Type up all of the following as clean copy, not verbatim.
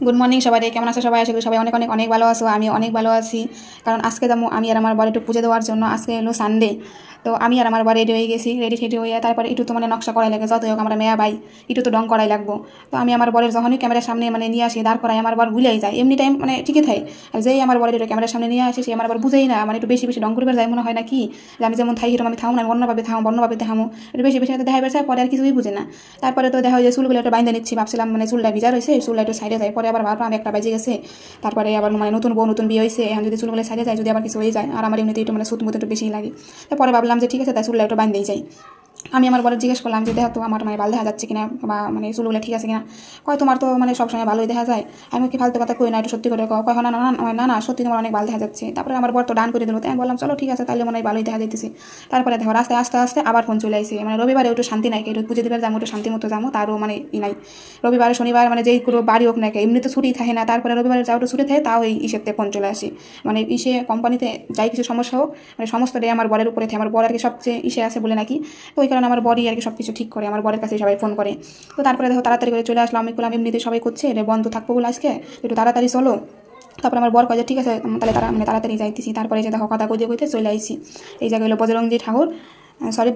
Good morning সবাই, কেমন আছো সবাই? আশা করি সবাই অনেক অনেক অনেক ভালো আছো। আমি অনেক ভালো আছি, কারণ আজকে যাবো আমি আর আমার বর একটু পুজো দেওয়ার জন্য। আজকে হলো সানডে, তো আমি আর আমার বর রেডি হয়ে গেছি। রেডি হয়ে তারপরে একটু তো নকশা করাই লাগে, যতই হোক আমরা মেয়া ভাই, একটু তো ডং করাই লাগবো। তো আমি আমার বরের যখনই ক্যামেরার সামনে নিয়ে আসি দাঁড় করাই, আমার বর ভুলেই যায়। এমনি টাইম ঠিকই থাকে, আর যেই আমার বরের ক্যামেরার সামনে নিয়ে আসে সে আমার বর বুঝেই না, একটু বেশি বেশি ডং করবে যায় মনে হয় না কি, যে আমি যেমন থাই হিরো আমি থামো না, আমি অন্যভাবে দেখামো একটু বেশি বেশি দেখা বেড়েছে। পরে আর কিছুই বুঝে না। তারপরে তো দেখা যায় চুলগুলো একটু বাইন্ধে নিচ্ছি, ভাবছিলাম চুলটা ভিজা রয়েছে, চুলটা একটু সাইডে যায়। পরে আবার ভাবলাম আমি একটা বাজে গেছে, তারপরে আবার নতুন বউ নতুন বিয়ে হয়েছে, এখন যদি চুলগুলো সাইডে যায়, যদি আবার কিছু হয়ে যায়, আর আমার এমনিতে একটু সুত মতো একটু বেশি লাগে। তারপরে ভাবলাম যে ঠিক আছে, তাই চুলটা একটু বাঁধতেই যাই। আমি আমার বড় জিজ্ঞেস করলাম যে দেখো তো আমার ভালো দেখা যাচ্ছে কিনা, বা চুলগুলো ঠিক আছে কিনা। কয় তোমার তো সবসময় ভালোই দেখা যায়। আমি কি ফালতু কথা কই না, একটু সত্যি করে কয় না না না না সত্যি তোমার অনেক ভালো দেখা যাচ্ছে। তারপরে আমার বর তো ডান করে দিল, তাই আমি বললাম চলো ঠিক আছে, তাহলে ভালোই দেখা যাইতেছে। তারপরে দেখো আস্তে আস্তে আস্তে আবার ফোন চলে আসে, রবিবারে একটু শান্তি নাই, একটু পুজো দিবার যাবো, একটু শান্তি মতো যাবো, তারও ই নাই। রবিবার শনিবার যেই কোনো বাড়ি হোক না, এমনি তো ছুটি থাকে না, তারপরে রবিবারে যাও একটু ছুটি থাকে, তাও এই ইসেতে ফোন চলে আসে। ইসে কোম্পানিতে যাই কিছু সমস্যা হোক, সমস্ত ডে আমার বরের উপরে থাকে। আমার বর আর কি সবচেয়ে ইসে আছে বলে নাকি, তো ওই কারণে আমার বরই আর কি সব কিছু ঠিক করে, আমার বরের কাছে সবাই ফোন করে। তো তারপরে দেখো তাড়াতাড়ি করে চলে আসলাম। আমি বললাম এমনিতে সবাই করছে, এটা বন্ধ থাকবো বলে আজকে একটু তাড়াতাড়ি চলো। তারপরে আমার বর কয়ে ঠিক আছে তাহলে তাড়াতাড়ি যাইতেছি। তারপরে যে দেখো কথা কইতে চলে আইছি। এই জায়গায় হলো বজরংজি ঠাকুর,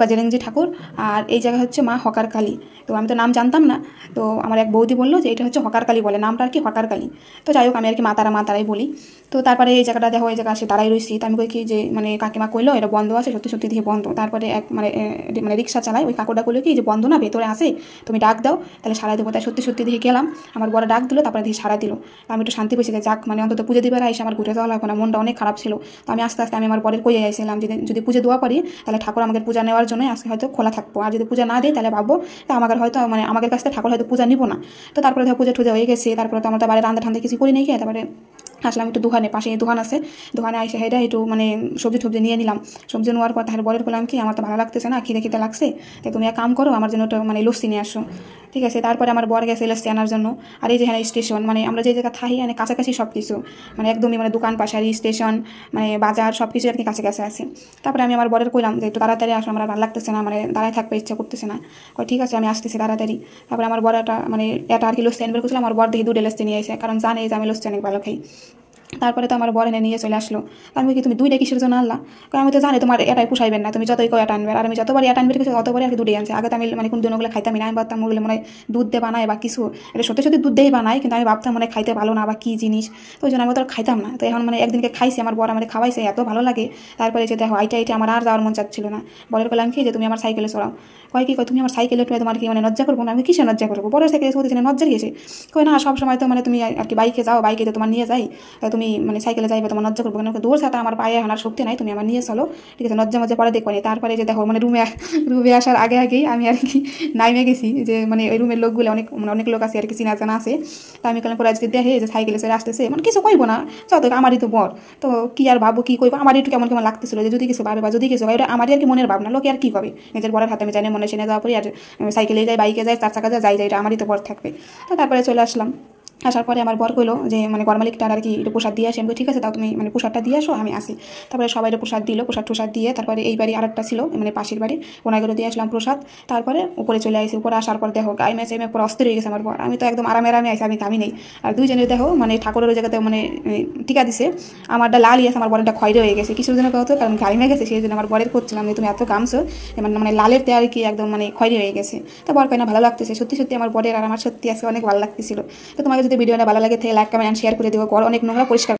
বজরংজি ঠাকুর, আর এই জায়গা হচ্ছে মা হকার কালী। তো আমি তো নাম জানতাম না, তো আমার এক বৌদি বললো যে এটা হচ্ছে হকার কালী বলে, নামটা আর কি হকার কালী। তো যাই হোক আমি আর কি মাতারাই বলি। তো তারপরে এই জায়গাটা দেখো, এই জায়গা আসে দাঁড়াই রয়েছি। তো আমি কই কি যে কাকিমা কইলো এটা বন্ধ আছে, সত্যি সত্যি দিয়ে বন্ধ। তারপরে এক রিক্সা চালায় ওই কাকুটা কইলো কি যে বন্ধ না, ভেতরে আসে, তুমি ডাক দাও তাহলে সারা দেবো। তাই সত্যি সত্যি দিয়ে গেলাম, আমার বড় ডাক দিল, তারপরে দিয়ে সারা দিল। আমি একটু শান্তি পেয়েছি, যাক অন্তত পুজো দিবার আইসে আমার ঘুরে যাওয়া লাগবে না, মনটা অনেক খারাপ ছিল। তো আমি আস্তে আস্তে আমি আমার বরের কইয়ে আইছিলাম যে যদি পুজো দেওয়া পারি তাহলে ঠাকুর আমাদের পূজা নেওয়ার জন্য আজকে হয়তো খোলা থাকবো, আর যদি পূজা না দিই তাহলে ভাববো তা আমাদের হয়তো আমাদের কাছ থেকে ঠাকুর হয়তো পূজা নিব না। তো তারপরে ধর পূজা টুজা হয়ে গেছে, তারপরে তো আমার তো বাড়ি রান্না ঠান্ডা কিছু করি নাই, তারপরে আসলাম একটু দোকানে, পাশে দোকান আছে, দোকানে আইসে হেঁটে একটু সবজি নিয়ে নিলাম। সবজি নেওয়ার পর তাহলে বরের বললাম কি আমার তো ভালো লাগতেছে না, খিদে লাগছে, তাই তুমি এক কাম করো আমার জন্য একটু লস্যি নিয়ে আসো। ঠিক আছে, তারপরে আমার বর গেছে লস্যি আনার জন্য। আর এই যে স্টেশন, আমরা যে জায়গা থাকি কাছাকাছি সব কিছু, একদমই দোকান পাশারি স্টেশন বাজার সব কিছু আর কি কাছাকাছি আছে। তারপরে আমি আমার বরের কইলাম যে একটু তাড়াতাড়ি আসো, আমার ভালো লাগতেছে না, দাঁড়ায় থাকতে ইচ্ছা করতেছে না। কই ঠিক আছে আমি আসতেছি তাড়াতাড়ি। তারপরে আমার বর এটা আর কি লস্যি আনবে করছিলাম, আমার বর দেখি দুটো লস্যি নিয়ে এসে, কারণ জানে যে আমি লস্যি অনেক ভালো খাই। তারপরে তো আমার বর এনে নিয়ে চলে আসলো। আমি কি তুমি দুইটা কিসের জন্য আনলা? আমি তো জানি তোমার এটাই পুষাইবেন না, তুমি যতই এটা আনবে। আর আমি যতবার এটা আনবে কিছু অতবারই আর কি দুটোই আনছে। আগে তো আমি কোন দিনগুলো খাইতাম না, আমি ভাবতাম ওগুলো দুধ দিয়ে বানায় বা কিছু, এটা সত্যি সত্যি দুধ দিয়েই বানায়, কিন্তু আমি ভাবতাম খাইতে ভালো না বা কী জিনিস, তো ওই জন্য আমি তো খাইতাম না। তো এখন একদিনকে খাইছি, আমার বর খাওয়াইছে, এত ভালো লাগে। তারপরে যে দেখো আইটা আমার আর যাওয়ার মন চাচ্ছিল না। বরের বললাম কি যে তুমি আমার সাইকেলে চড়াও। কয় কি কয় তুমি আমার সাইকেলে উঠে তোমার কি লজ্জা করবো না? আমি কিসে লজ্জা করবো? বড় সাইকেলে চলতেছি না, লজ্জা গেছে। কয় না সবসময় তো তুমি আর কি বাইকে যাও, বাইকে তো তোমার নিয়ে যাই, তুমি সাইকেলে যাইবে, তোমার লজ্জা করবো কেন? দূর সাথে আমার পায়ে আনার শক্তি নাই, তুমি আমার নিয়ে চলো। ঠিক আছে, লজ্জা পরে দেখবো। তারপরে যে দেখো রুমে আসার আগেই আমি আর কি নাইমে গেছি, যে ওই রুমের লোকগুলো অনেক লোক আছে আর কি, চিনা জানা আছে। তা আমি পরে আজকে দেখে যে সাইকেলে চলে আসতেছে, কিছু কইবো না, যত আমারই তো বর, তো কি আর ভাববো, কি কইবো, আমার একটু কেমন লাগতেছিল যে যদি কিছু ভাবে বা যদি কিছু এটা আমারই আর কি মনের ভাবনা, লোকে আর কি হবে। নিজের বরের হাতে আমি জানি মনে সেনে যাওয়া পরি, আর সাইকেলে যাই, বাইকে যাই, 4 চাকা যাই, এটা আমারই তো বর থাকবে। তো তারপরে চলে আসলাম। আসার পরে আমার বর কইলো যে গরমালিকটা আর কি একটু প্রসাদ দিয়ে আসি। আমি ঠিক আছে তাও তুমি প্রসাদটা দিয়ে আসো, আমি আসি। তারপরে সবাই প্রসাদ দিল, প্রসাদ দিয়ে তারপরে এই বাড়ি আরেকটা ছিল পাশের বাড়ি, ওনাগুলো দিয়ে আসলাম প্রসাদ। তারপরে উপরে চলে আসি। উপরে আসার পর দেখো গায়ে ম্যাচে পুরো অস্থির হয়ে গেছে আমার বর। আমি তো একদম আরামে আসি, আমি কামি নেই। আর দুইজনের দেখো ঠাকুরের ওই জায়গাতে টিকা দিছে, আমারটা লালই আছে, আমার বরেরটা খয়রে হয়ে গেছে। কিছুর জন্য কত, কারণ ঘাইমে গেছে, সেই জন্য আমার বরের করছিলাম যে তুমি এত গামছো লালের তে আর কি একদম খয়রে হয়ে গেছে। তো বর কেন ভালো লাগতেছে, সত্যি সত্যি আমার বরের আর আমার সত্যি আজকে অনেক ভালো লাগতেছিল। তো তোমাকে যদি ভিডিওটা ভালো লাগে তাহলে লাইক কমেন্ট শেয়ার করে দিও। ঘর অনেক নোংরা, পরিষ্কার